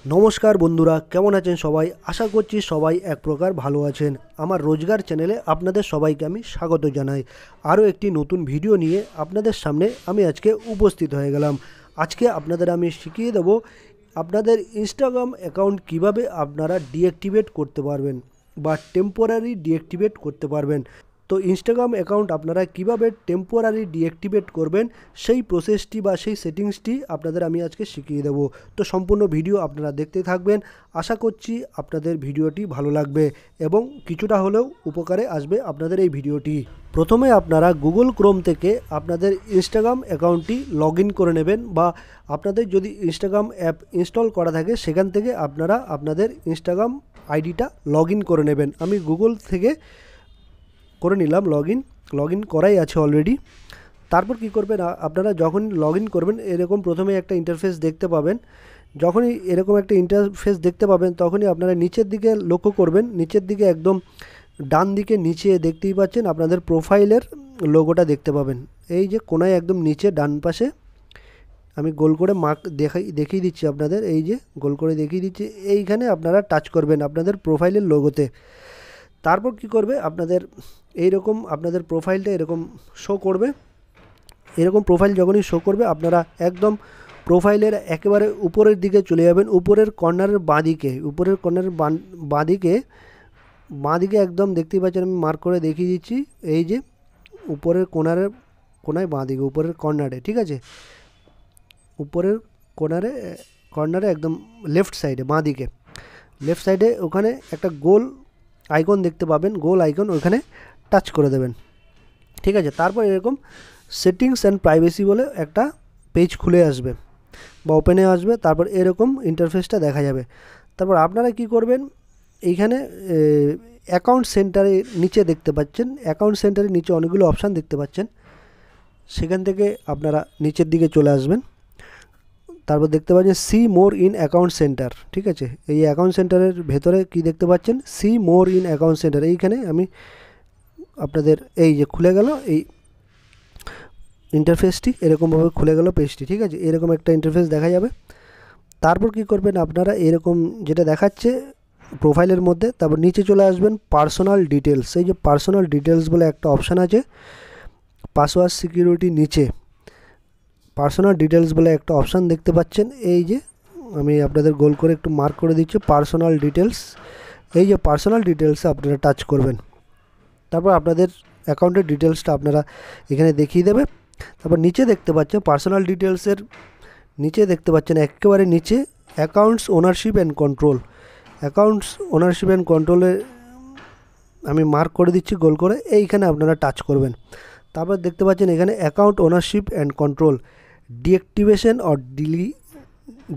নমস্কার বন্ধুরা, কেমন আছেন সবাই? আশা করছি সবাই এক প্রকার ভালো আছেন। আমার রোজগার চ্যানেলে আপনাদের সবাইকে আমি স্বাগত জানাই। আরও একটি নতুন ভিডিও নিয়ে আপনাদের সামনে আমি আজকে উপস্থিত হয়ে গেলাম। আজকে আপনাদের আমি শিখিয়ে দেব আপনাদের ইনস্টাগ্রাম অ্যাকাউন্ট কিভাবে আপনারা ডিঅ্যাক্টিভেট করতে পারবেন বা টেম্পোরারি ডিঅ্যাক্টিভেট করতে পারবেন। তো ইনস্টাগ্রাম অ্যাকাউন্ট আপনারা কিভাবে টেম্পোরারি ডিঅ্যাক্টিভেট করবেন সেই প্রসেসটি বা সেই সেটিংসটি আপনাদের আমি আজকে শিখিয়ে দেব। তো সম্পূর্ণ ভিডিও আপনারা দেখতে থাকবেন। আশা করছি আপনাদের ভিডিওটি ভালো লাগবে এবং কিছুটা হলেও উপকারে আসবে আপনাদের এই ভিডিওটি। প্রথমে আপনারা গুগল ক্রোম থেকে আপনাদের ইনস্টাগ্রাম অ্যাকাউন্টটি লগ ইন করে নেবেন, বা আপনাদের যদি ইনস্টাগ্রাম অ্যাপ ইনস্টল করা থাকে সেখান থেকে আপনারা আপনাদের ইনস্টাগ্রাম আইডিটা লগ ইন করে নেবেন। আমি গুগল থেকে করে নিলাম, লগ ইন করাই আছে অলরেডি। তারপর কি করবেন, আপনারা যখন লগ ইন করবেন এরকম প্রথমে একটা ইন্টারফেস দেখতে পাবেন। যখনই এরকম একটা ইন্টারফেস দেখতে পাবেন তখনই আপনারা নিচের দিকে লক্ষ্য করবেন। নিচের দিকে একদম ডান দিকে নিচে দেখতেই পাচ্ছেন আপনাদের প্রোফাইলের লোগোটা দেখতে পাবেন। এই যে কোনায় একদম নিচে ডান পাশে আমি গোল করে মার্ক দেখিয়ে দিচ্ছি আপনাদের। এই যে গোল করে দেখিয়ে দিচ্ছি, এইখানে আপনারা টাচ করবেন আপনাদের প্রোফাইলের লোগোতে। তারপর কি করবে, আপনাদের এইরকম আপনাদের প্রোফাইলটা এরকম শো করবে। এরকম প্রোফাইল যখনই শো করবে আপনারা একদম প্রোফাইলের একেবারে উপরের দিকে চলে যাবেন, উপরের কর্নারের বাঁদিকে একদম দেখতেই পাচ্ছেন, আমি মার্ক করে দেখিয়ে দিচ্ছি। এই যে উপরের কোনায় বাঁদিকে উপরের কর্নারে, ঠিক আছে, উপরের কর্নারে একদম লেফট সাইডে ওখানে একটা গোল আইকন দেখতে পাবেন, গোল আইকন, ওখানে টাচ করে দেবেন, ঠিক আছে। তারপর এরকম সেটিংস অ্যান্ড প্রাইভেসি বলে একটা পেজ খুলে আসবে বা ওপেনে আসবে। তারপর এরকম ইন্টারফেসটা দেখা যাবে। তারপর আপনারা কি করবেন, এইখানে অ্যাকাউন্ট সেন্টারে নিচে দেখতে পাচ্ছেন, অ্যাকাউন্ট সেন্টারের নিচে অনেকগুলো অপশান দেখতে পাচ্ছেন, সেখান থেকে আপনারা নিচের দিকে চলে আসবেন। তারপর দেখতে পাচ্ছেন see more in account centre, ঠিক আছে। এই অ্যাকাউন্ট সেন্টারের ভেতরে কি দেখতে পাচ্ছেন, see more in account centre. এইখানে আমি আপনাদের এই যে খুলে গেল এই ইন্টারফেসটি, এরকমভাবে খুলে গেল পেজটি, ঠিক আছে। এরকম একটা ইন্টারফেস দেখা যাবে। তারপর কি করবেন, আপনারা এরকম যেটা দেখাচ্ছে প্রোফাইলের মধ্যে, তারপর নিচে চলে আসবেন পার্সোনাল ডিটেলস। এই যে পার্সোনাল ডিটেলস বলে একটা অপশান আছে পাসওয়ার্ড সিকিউরিটি নিচে, পার্সোনাল ডিটেলস বলে একটা অপশান দেখতে পাচ্ছেন। এই যে আমি আপনাদের গোল করে একটু মার্ক করে দিচ্ছি পার্সোনাল ডিটেলস। এই যে পার্সোনাল ডিটেলসে আপনারা টাচ করবেন। তারপর আপনাদের অ্যাকাউন্টের ডিটেলসটা আপনারা এখানে দেখিয়ে দেবে। তারপর নিচে দেখতে পাচ্ছেন পার্সোনাল ডিটেলসের নিচে দেখতে পাচ্ছেন একেবারে নিচে অ্যাকাউন্টস ওনারশিপ অ্যান্ড কন্ট্রোলে আমি মার্ক করে দিচ্ছি গোল করে, এইখানে আপনারা টাচ করবেন। তারপর দেখতে পাচ্ছেন এখানে account ownership and control, deactivation or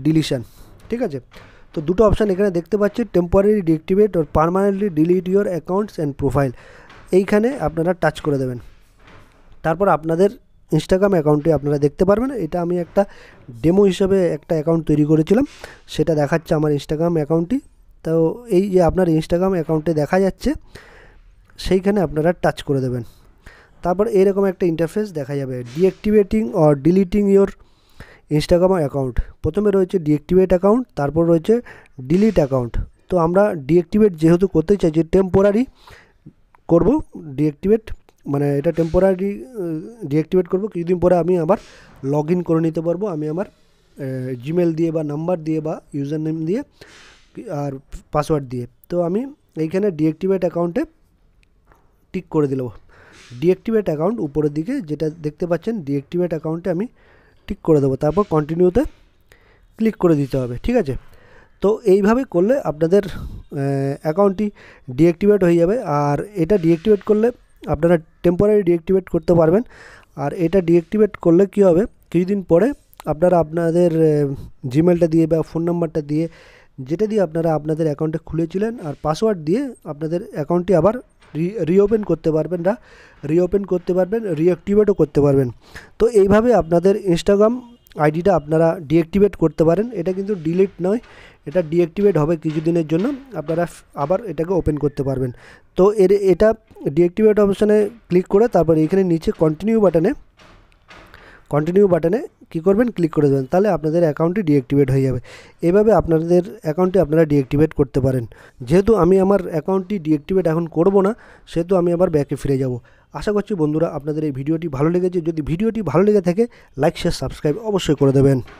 deletion, ঠিক আছে। তো দুটো অপশান এখানে দেখতে পাচ্ছি, temporary deactivate or permanently delete your accounts and profile. এইখানে আপনারা টাচ করে দেবেন। তারপর আপনাদের ইনস্টাগ্রাম অ্যাকাউন্টে আপনারা দেখতে পারবেন। এটা আমি একটা ডেমো হিসাবে একটা অ্যাকাউন্ট তৈরি করেছিলাম, সেটা দেখাচ্ছে আমার ইনস্টাগ্রাম অ্যাকাউন্টটি। তো এই যে আপনার ইনস্টাগ্রাম অ্যাকাউন্টে দেখা যাচ্ছে, সেইখানে আপনারা টাচ করে দেবেন। তারপর এরকম একটা ইন্টারফেস দেখা যাবে, deactivating or deleting your Instagram account. প্রথমে রয়েছে ডিঅ্যাক্টিভেট অ্যাকাউন্ট, তারপর রয়েছে ডিলিট অ্যাকাউন্ট। তো আমরা ডিঅ্যাক্টিভেট যেহেতু করতে চাইছি, টেম্পোরারি করব ডিঅ্যাক্টিভেট, মানে এটা টেম্পোরারি ডিঅ্যাক্টিভেট করব। কিছুদিন পরে আমি আবার লগ ইন করে নিতে পারবো, আমি আমার জিমেল দিয়ে বা নাম্বার দিয়ে বা ইউজার নেম দিয়ে আর পাসওয়ার্ড দিয়ে। তো আমি এইখানে ডিঅ্যাক্টিভেট অ্যাকাউন্টে টিক করে দিলাম। ডিঅ্যাক্টিভেট অ্যাকাউন্ট উপরের দিকে যেটা দেখতে পাচ্ছেন, ডিঅ্যাক্টিভেট অ্যাকাউন্টে আমি টিক করে দেবো। তারপর কন্টিনিউতে ক্লিক করে দিতে হবে, ঠিক আছে। তো এইভাবে করলে আপনাদের অ্যাকাউন্টটি ডিঅ্যাক্টিভেট হয়ে যাবে। আর এটা ডিঅ্যাক্টিভেট করলে আপনারা টেম্পোরারি ডিঅ্যাক্টিভেট করতে পারবেন। আর এটা ডিঅ্যাক্টিভেট করলে কী হবে, কিছুদিন পরে আপনারা আপনাদের জিমেলটা দিয়ে বা ফোন নাম্বারটা দিয়ে, যেটা দিয়ে আপনারা আপনাদের অ্যাকাউন্টে খুলেছিলেন আর পাসওয়ার্ড দিয়ে আপনাদের অ্যাকাউন্টটি আবার রিওপেন করতে পারবেন, রিঅ্যাক্টিভেটও করতে পারবেন। তো এইভাবে আপনাদের ইনস্টাগ্রাম আইডিটা আপনারা ডিঅ্যাক্টিভেট করতে পারেন। এটা কিন্তু ডিলিট নয়, এটা ডিঅ্যাক্টিভেট হবে কিছুদিনের জন্য, আপনারা আবার এটাকে ওপেন করতে পারবেন। তো এটা ডিঅ্যাক্টিভেট অপশানে ক্লিক করে তারপর এখানে নিচে কন্টিনিউ বাটনে কন্টিনিউ বাটনে কী করবেন, ক্লিক করে দেবেন, তাহলে আপনাদের অ্যাকাউন্টটি ডিঅ্যাক্টিভেট হয়ে যাবে। এভাবে আপনাদের অ্যাকাউন্টটি আপনারা ডিঅ্যাক্টিভেট করতে পারেন। যেহেতু আমি আমার অ্যাকাউন্টটি ডিঅ্যাক্টিভেট এখন করব না, সেহেতু আমি আবার ব্যাকে ফিরে যাব। আশা করছি বন্ধুরা আপনাদের এই ভিডিওটি ভালো লেগেছে। যদি ভিডিওটি ভালো লেগে থাকে লাইক শেয়ার সাবস্ক্রাইব অবশ্যই করে দেবেন।